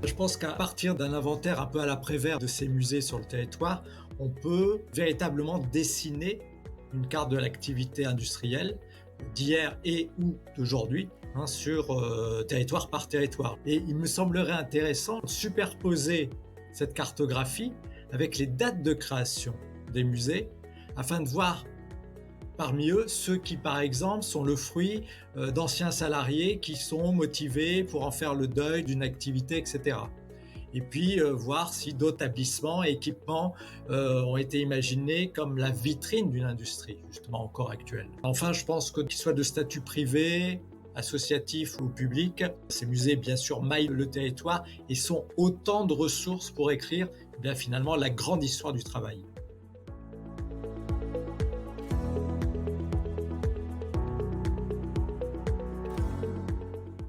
Je pense qu'à partir d'un inventaire un peu à la Prévert de ces musées sur le territoire, on peut véritablement dessiner une carte de l'activité industrielle d'hier et ou d'aujourd'hui, sur territoire par territoire. Et il me semblerait intéressant de superposer cette cartographie avec les dates de création des musées afin de voir parmi eux ceux qui, par exemple, sont le fruit d'anciens salariés qui sont motivés pour en faire le deuil d'une activité, etc. Et puis voir si d'autres établissements et équipements ont été imaginés comme la vitrine d'une industrie, justement encore actuelle. Enfin, je pense que qu'ils soient de statut privé, associatif ou public, ces musées, bien sûr, maillent le territoire et sont autant de ressources pour écrire, bien finalement, la grande histoire du travail.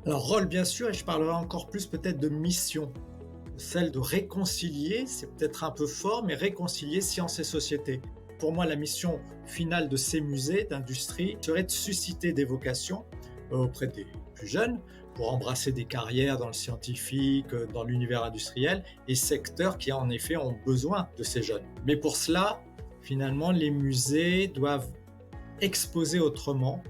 Alors, rôle, bien sûr, et je parlerai encore plus peut-être de mission, celle de réconcilier, c'est peut-être un peu fort, mais réconcilier science et société. Pour moi, la mission finale de ces musées d'industrie serait de susciter des vocations auprès des plus jeunes pour embrasser des carrières dans le scientifique, dans l'univers industriel et secteurs qui en effet ont besoin de ces jeunes. Mais pour cela, finalement, les musées doivent exposer autrement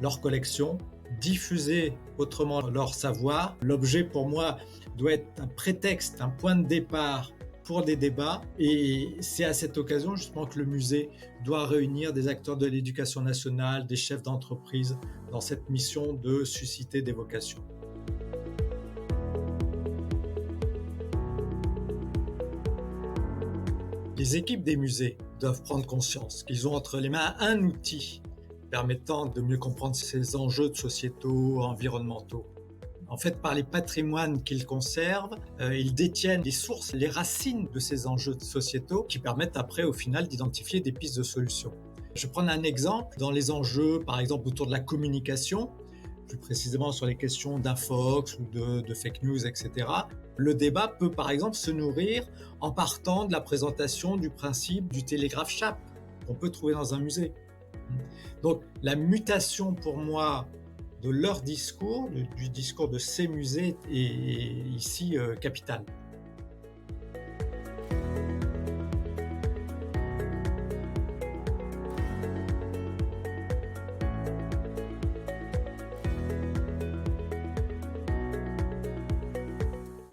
leurs collections, diffuser autrement leur savoir. L'objet pour moi doit être un prétexte, un point de départ pour des débats et c'est à cette occasion justement que le musée doit réunir des acteurs de l'éducation nationale, des chefs d'entreprise dans cette mission de susciter des vocations. Les équipes des musées doivent prendre conscience qu'ils ont entre les mains un outil permettant de mieux comprendre ces enjeux sociétaux, environnementaux. En fait, par les patrimoines qu'ils conservent, ils détiennent les sources, les racines de ces enjeux sociétaux qui permettent après, au final, d'identifier des pistes de solutions. Je vais prendre un exemple dans les enjeux, par exemple, autour de la communication, plus précisément sur les questions d'infox ou de fake news, etc. Le débat peut, par exemple, se nourrir en partant de la présentation du principe du télégraphe chape qu'on peut trouver dans un musée. Donc, la mutation pour moi de leur discours, du discours de ces musées est ici capitale.